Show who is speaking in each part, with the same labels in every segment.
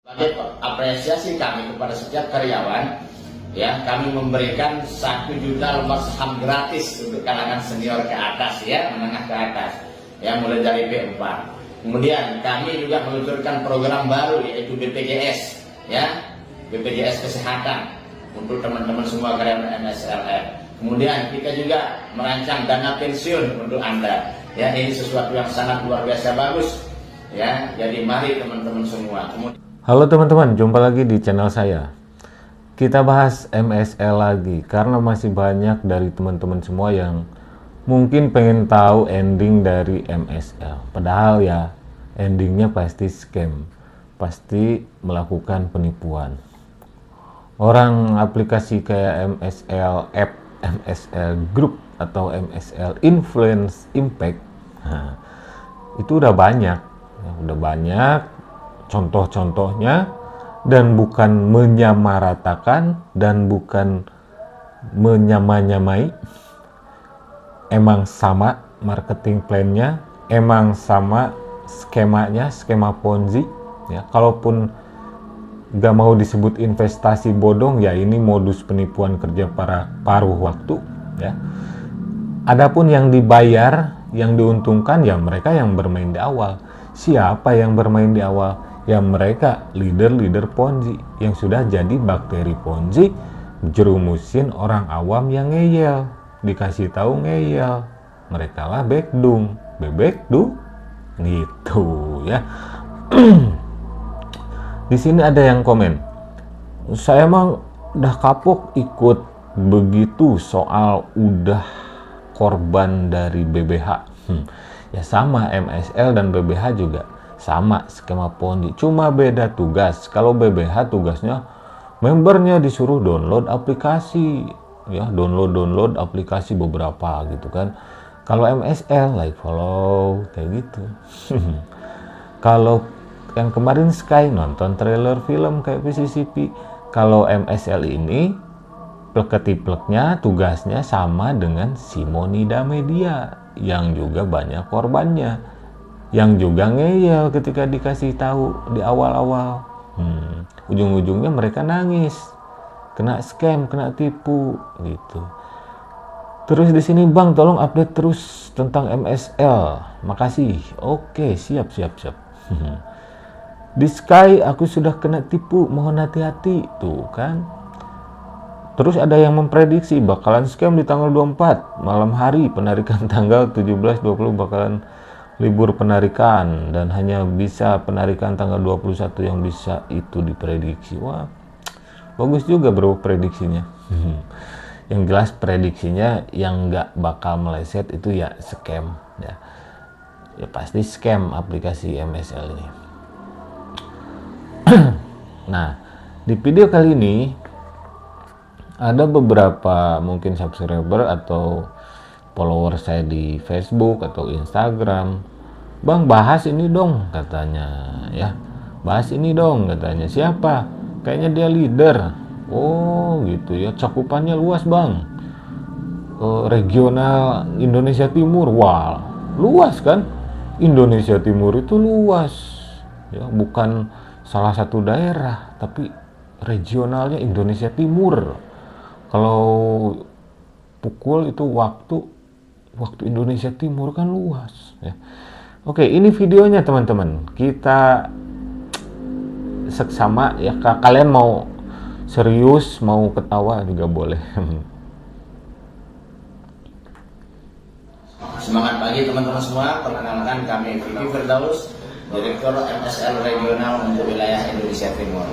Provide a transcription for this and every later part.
Speaker 1: Sebagai apresiasi kami kepada setiap karyawan, ya, kami memberikan 1 juta lembar saham gratis untuk kalangan senior ke atas, ya, menengah ke atas, ya, mulai dari P4. Kemudian kami juga meluncurkan program baru yaitu BPJS, ya, BPJS Kesehatan untuk teman-teman semua karyawan MSLF. Kemudian kita juga merancang dana pensiun untuk Anda, ya, ini sesuatu yang sangat luar biasa bagus, ya. Jadi mari teman-teman semua.
Speaker 2: Halo teman-teman, jumpa lagi di channel saya. Kita bahas MSL lagi karena masih banyak dari teman-teman semua yang mungkin pengen tahu ending dari MSL. Padahal ya endingnya pasti scam, pasti melakukan penipuan. Orang aplikasi kayak MSL App, MSL Group atau MSL Influence Impact, nah, itu udah banyak, contoh-contohnya, dan bukan menyamaratakan dan bukan menyamai-nyamai. Emang sama marketing plan-nya, emang sama skemanya, skema Ponzi, ya. Kalaupun gak mau disebut investasi bodong, ya ini modus penipuan kerja para paruh waktu, ya. Adapun yang dibayar, yang diuntungkan, ya mereka yang bermain di awal. Siapa yang bermain di awal? Ya mereka leader-leader Ponzi yang sudah jadi bakteri Ponzi, jerumusin orang awam yang ngeyel, dikasih tahu ngeyel, mereka lah bekdung, bebekdu, gitu ya. Di sini ada yang komen, saya emang udah kapok ikut begitu soal udah korban dari BBH. Ya sama, MSL dan BBH juga sama skema Ponzi, cuma beda tugas. Kalau BBH tugasnya membernya disuruh download aplikasi, ya, download aplikasi beberapa gitu kan. Kalau MSL like follow kayak gitu. Kalau yang kemarin Sky nonton trailer film kayak PCCP. Kalau MSL ini plek-ketipleknya tugasnya sama dengan Simonida Media yang juga banyak korbannya, yang juga ngeyel ketika dikasih tahu di awal-awal. Ujung-ujungnya mereka nangis, kena scam, kena tipu gitu. Terus di sini Bang, tolong update terus tentang MSL. Makasih. Oke, siap. Di Sky aku sudah kena tipu, mohon hati-hati, tuh kan. Terus ada yang memprediksi bakalan scam di tanggal 24 malam hari, penarikan tanggal 17-20 bakalan libur penarikan, dan hanya bisa penarikan tanggal 21 yang bisa itu diprediksi. Wah, bagus juga bro prediksinya. Yang jelas prediksinya yang nggak bakal meleset itu ya scam, ya. Ya pasti scam aplikasi MSL ini. Nah, di video kali ini ada beberapa mungkin subscriber atau follower saya di Facebook atau Instagram, Bang bahas ini dong katanya, ya bahas ini dong katanya. Siapa? Kayaknya dia leader. Oh gitu ya, cakupannya luas Bang, regional Indonesia Timur. Wah luas kan, Indonesia Timur itu luas ya, bukan salah satu daerah tapi regionalnya Indonesia Timur. Kalau pukul itu waktu Indonesia Timur kan luas ya. Oke, ini videonya teman-teman. Kita seksama ya, kalian mau serius mau ketawa juga boleh.
Speaker 1: Semangat pagi teman-teman semua. Perkenalkan kami Vicky Firdaus, Direktur MSL Regional untuk wilayah Indonesia Timur.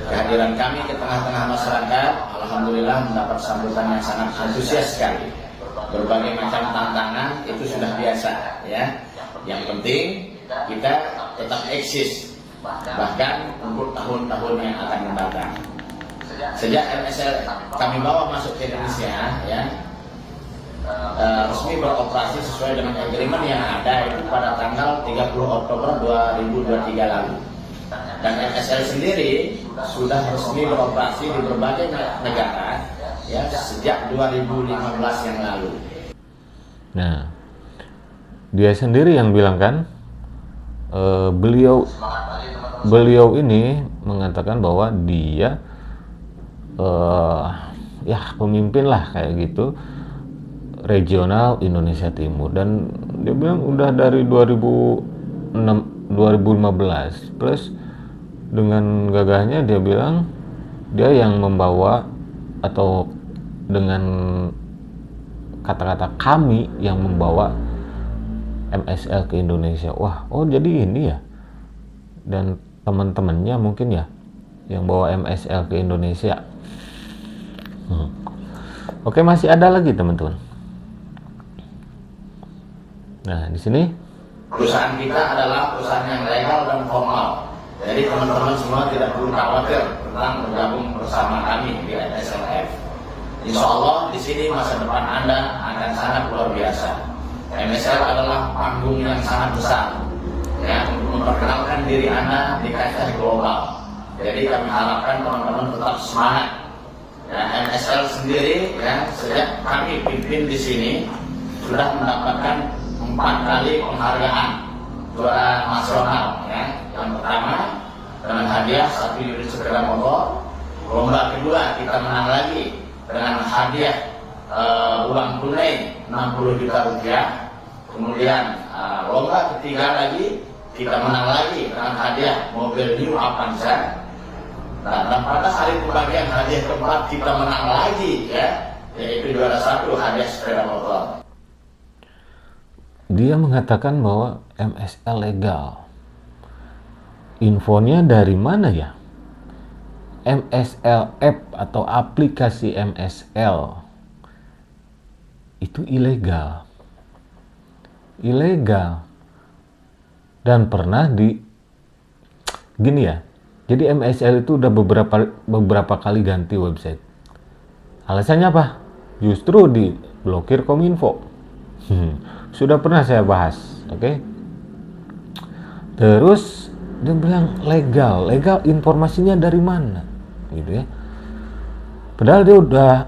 Speaker 1: Kehadiran kami ke tengah-tengah masyarakat alhamdulillah mendapat sambutan yang sangat antusias sekali. Berbagai macam tantangan itu sudah biasa ya. Yang penting kita tetap eksis bahkan untuk tahun-tahun yang akan mendatang. Sejak MSL kami bawa masuk ke Indonesia ya, resmi beroperasi sesuai dengan agreement yang ada itu pada tanggal 30 Oktober 2023 lalu. Dan MSL sendiri sudah resmi beroperasi di berbagai negara ya sejak 2015 yang lalu.
Speaker 2: Nah, dia sendiri yang bilang kan, beliau beliau ini mengatakan bahwa dia ya pemimpin lah kayak gitu regional Indonesia Timur, dan dia bilang udah dari 2015 plus dengan gagahnya dia bilang dia yang membawa, atau dengan kata-kata kami yang membawa MSL ke Indonesia. Wah, oh jadi ini ya, dan teman-temannya mungkin ya yang bawa MSL ke Indonesia. Oke, masih ada lagi teman-teman. Nah, di sini
Speaker 1: perusahaan kita adalah perusahaan yang legal dan formal. Jadi teman-teman semua tidak perlu khawatir tentang bergabung bersama kami di MSLF. Insya Allah di sini masa depan Anda akan sangat luar biasa. MSL adalah panggung yang sangat besar, ya, untuk memperkenalkan diri Anda di kancah global. Jadi kami harapkan teman-teman tetap semangat. Ya, MSL sendiri, ya, sejak kami pimpin di sini sudah mendapatkan 4 kali penghargaan juara nasional. Ya. Yang pertama dengan hadiah 1 unit sepeda motor. Lomba kedua kita menang lagi dengan hadiah uang tunai 60 juta rupiah. Kemudian lomba ketiga lagi kita menang lagi dengan hadiah mobil New Avanza. Nah, dan pada hari pembagian hadiah keempat kita menang lagi, ya, yaitu juara 1 hadiah sepeda motor.
Speaker 2: Dia mengatakan bahwa MSL legal. Infonya dari mana ya? MSL app atau aplikasi MSL itu ilegal. Dan pernah gini ya. Jadi MSL itu udah beberapa kali ganti website. Alasannya apa? Justru diblokir Kominfo. Sudah pernah saya bahas, oke? Terus dia bilang legal informasinya dari mana, gitu ya? Padahal dia udah,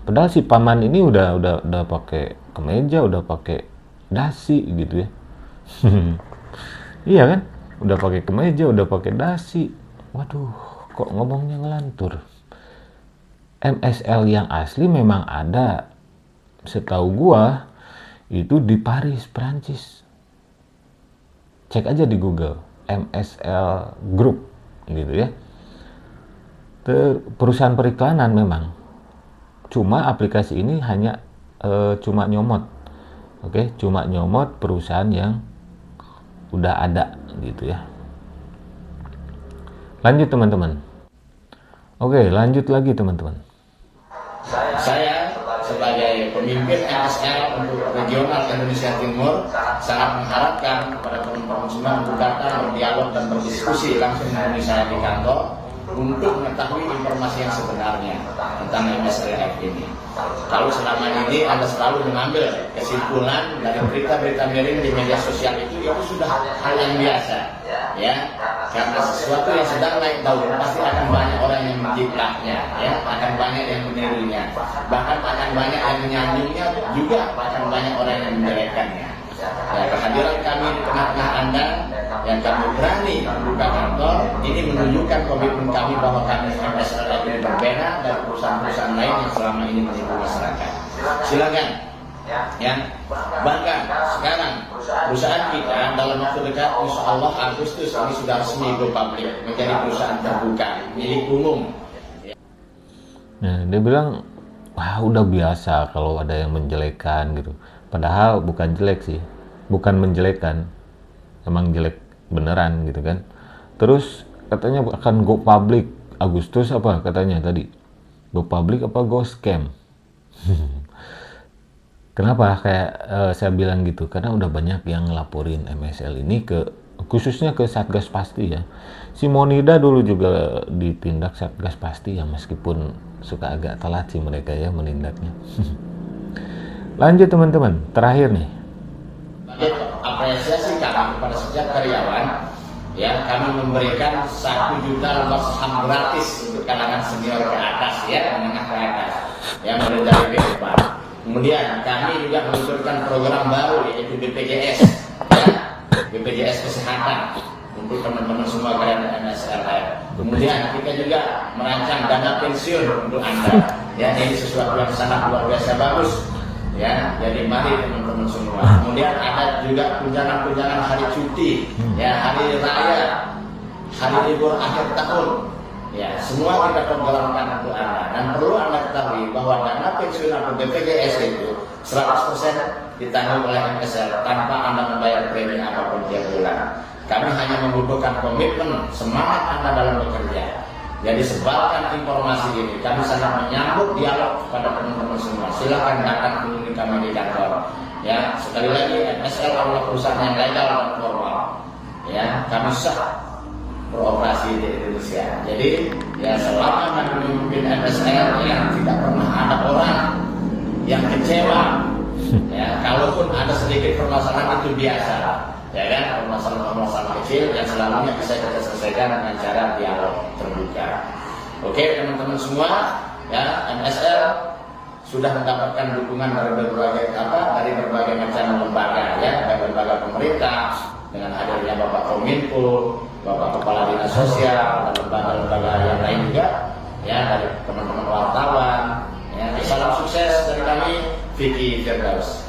Speaker 2: padahal si paman ini udah pakai kemeja, udah pakai dasi, gitu ya? Iya kan? Udah pakai kemeja, udah pakai dasi. Waduh, kok ngomongnya ngelantur. MSL yang asli memang ada, setahu gua itu di Paris, Prancis. Cek aja di Google, MSL Group, gitu ya. Perusahaan periklanan memang. Cuma aplikasi ini hanya cuma nyomot, oke, cuma nyomot perusahaan yang udah ada, gitu ya. Lanjut teman-teman. Oke, lanjut lagi teman-teman.
Speaker 1: Saya sebagai pemimpin MSL untuk regional Indonesia Timur sangat mengharapkan kepada teman-teman semua untuk datang berdialog dan berdiskusi langsung menemui saya di kantor untuk mengetahui informasi yang sebenarnya tentang MSLF ini. Kalau selama ini Anda selalu mengambil kesimpulan dari berita-berita miring di media sosial itu sudah hal yang biasa, ya. Karena sesuatu yang sedang naik daun pasti akan banyak orang yang menjiplaknya, ya, akan banyak yang menirunya, bahkan akan banyak yang menyanjungnya juga, bahkan banyak orang yang menjelekkannya. Ya, kehadiran kami di tengah-tengah Anda yang kami berani membuka kantor ini menunjukkan komitmen kami bahwa kami MSLF ini berbeda dari perusahaan-perusahaan lain yang selama ini menipu masyarakat. Silakan, ya, bahkan sekarang perusahaan kita dalam waktu dekat insya Allah Agustus ini sudah resmi go public, menjadi perusahaan terbuka milik umum.
Speaker 2: Nah, dia bilang, wah udah biasa kalau ada yang menjelekkan gitu. Padahal bukan jelek sih, bukan menjelekkan, emang jelek beneran gitu kan. Terus katanya akan go public Agustus apa katanya tadi, go public apa go scam. Kenapa kayak saya bilang gitu? Karena udah banyak yang ngelaporin MSL ini khususnya ke Satgas Pasti ya. Si Monida dulu juga ditindak Satgas Pasti ya, meskipun suka agak telat sih mereka ya menindaknya. Lanjut teman-teman, terakhir nih.
Speaker 1: Apresiasi kami kepada setiap karyawan, ya, kami memberikan 1 juta lembar saham gratis untuk kalangan senior ke atas, ya, menengah ke atas, ya, mulai dari B4. Kemudian kami juga meluncurkan program baru yaitu BPJS, ya, BPJS Kesehatan untuk teman-teman semua karyawan MSLF. Kemudian kita juga merancang dana pensiun untuk Anda. Ya, ini sesuatu yang sangat luar biasa bagus. Ya, jadi mari teman-teman semua. Kemudian ada juga tunjangan-tunjangan hari cuti, ya, hari raya, hari libur akhir tahun. Ya, semua kita programkan untuk Anda. Dan perlu Anda ketahui bahwa dana pensiun atau BPJS itu 100% ditanggung oleh MSL tanpa Anda membayar premi apapun tiap bulan. Kami hanya membutuhkan komitmen semangat Anda dalam bekerja. Jadi sebarkan informasi ini. Kami sangat menyambut dialog kepada teman-teman semua. Silakan datang kunjungi kami di kantor. Ya, sekali lagi MSL adalah perusahaan yang legal dan formal. Ya, kami sah beroperasi di Indonesia. Jadi ya selama kami memimpin MSL, ya tidak pernah ada orang yang kecewa. Ya, kalaupun ada sedikit permasalahan itu biasa. Ya kan, permasalahan kecil yang selamanya bisa kita selesaikan dengan cara dialog terbuka. Oke teman-teman semua, ya MSL sudah mendapatkan dukungan dari berbagai macam lembaga, ya, dari lembaga pemerintah dengan hadirnya Bapak Kominfo, Bapak Kepala Dinas Sosial, dan lembaga-lembaga yang lain juga, ya, dari teman-teman wartawan. Ya, salam sukses dari kami, Vicky Firdaus.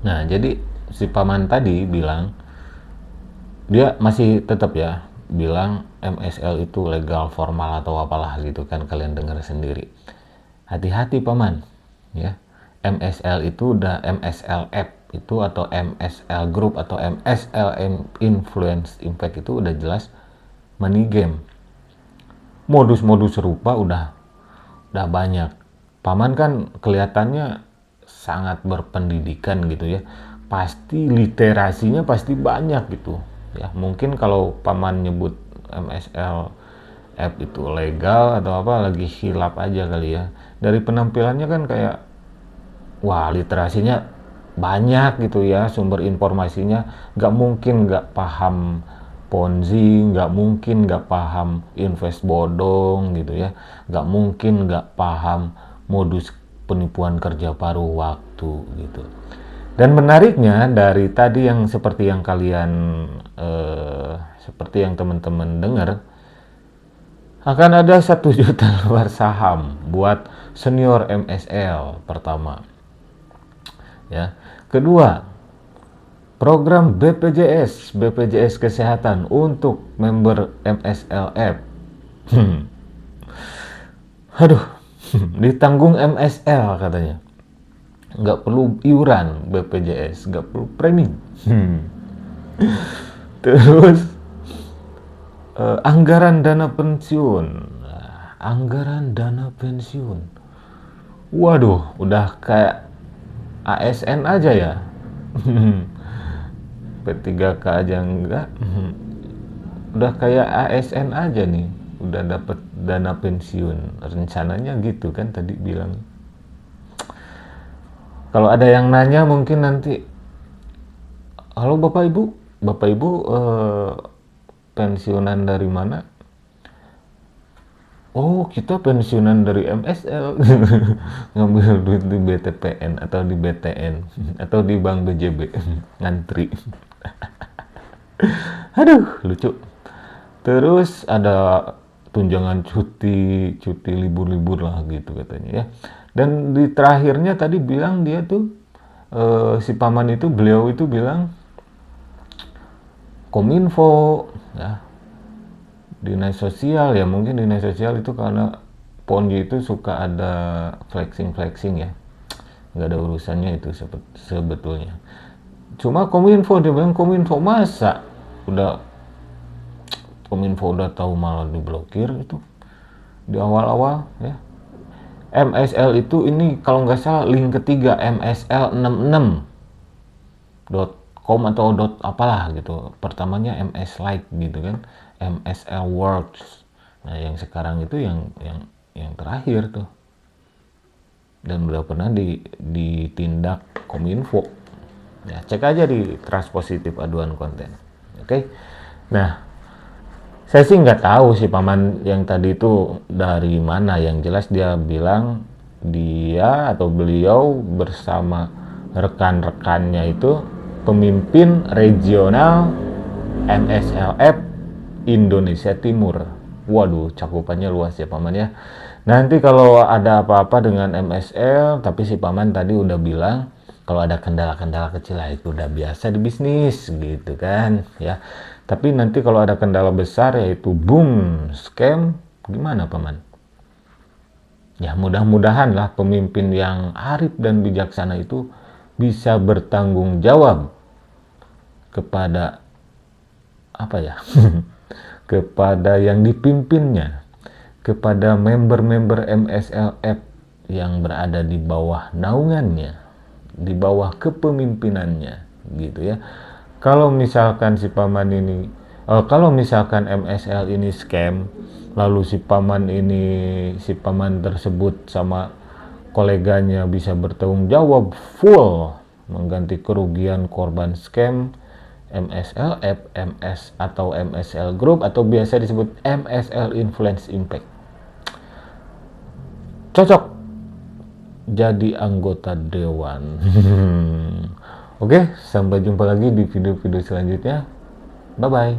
Speaker 2: Nah, jadi si paman tadi bilang, dia masih tetap ya, bilang MSL itu legal, formal atau apalah gitu kan, kalian dengar sendiri. Hati-hati paman, ya. MSL itu udah MSLF itu atau MSL Group atau MSL Influence Impact itu udah jelas money game. Modus-modus serupa udah banyak. Paman kan kelihatannya sangat berpendidikan gitu ya, pasti literasinya pasti banyak gitu ya. Mungkin kalau paman nyebut MSL F itu legal atau apa, lagi hilap aja kali ya. Dari penampilannya kan kayak wah literasinya banyak gitu ya, sumber informasinya. Nggak mungkin nggak paham Ponzi, nggak mungkin nggak paham invest bodong gitu ya, nggak mungkin nggak paham modus penipuan kerja paruh waktu gitu. Dan menariknya dari tadi yang seperti yang kalian seperti yang teman-teman dengar, akan ada 1 juta lembar saham buat senior MSL pertama. Ya. Kedua, program BPJS Kesehatan untuk member MSLF. Aduh, ditanggung MSL katanya. Nggak perlu iuran BPJS, nggak perlu premi. Terus anggaran dana pensiun. Anggaran dana pensiun. Waduh, udah kayak ASN aja ya. P3K aja enggak. Udah kayak ASN aja nih, udah dapat dana pensiun. Rencananya gitu kan tadi bilang. Kalau ada yang nanya mungkin nanti, halo Bapak Ibu pensiunan dari mana? Oh, kita pensiunan dari MSL. Ngambil duit di BTPN atau di BTN atau di Bank BJB. Ngantri. Aduh, lucu. Terus ada tunjangan cuti libur-libur lah gitu katanya ya. Dan di terakhirnya tadi bilang dia tuh si paman itu, beliau itu bilang Kominfo ya, dinas sosial ya, mungkin dinas sosial itu karena Ponji itu suka ada flexing ya, nggak ada urusannya itu sebetulnya. Cuma Kominfo, dia bilang Kominfo masa Kominfo udah tahu malah diblokir itu di awal-awal ya. MSL itu ini kalau nggak salah link ketiga msl66.com atau apalah gitu. Pertamanya MS Like gitu kan, MSL Works. Nah yang sekarang itu yang terakhir tuh. Dan udah pernah ditindak Kominfo. Ya cek aja di Trust Positif aduan konten. Oke. Nah saya sih nggak tahu si paman yang tadi itu dari mana. Yang jelas dia bilang dia atau beliau bersama rekan-rekannya itu pemimpin regional MSLF Indonesia Timur. Waduh, cakupannya luas ya Paman ya. Nanti kalau ada apa-apa dengan MSL, tapi si Paman tadi udah bilang kalau ada kendala-kendala kecil lah itu udah biasa di bisnis gitu kan ya. Tapi nanti kalau ada kendala besar yaitu boom, scam, gimana Paman? Ya mudah-mudahan lah pemimpin yang arif dan bijaksana itu bisa bertanggung jawab kepada apa ya? Kepada yang dipimpinnya, kepada member-member MSLF yang berada di bawah naungannya, di bawah kepemimpinannya gitu ya. Kalau misalkan si Paman ini kalau misalkan MSL ini scam, lalu si Paman tersebut sama koleganya bisa bertanggung jawab full mengganti kerugian korban scam MSLF, MS atau MSL Group atau biasa disebut MSL Influence Impact. Cocok jadi anggota dewan. Oke, sampai jumpa lagi di video-video selanjutnya. Bye-bye.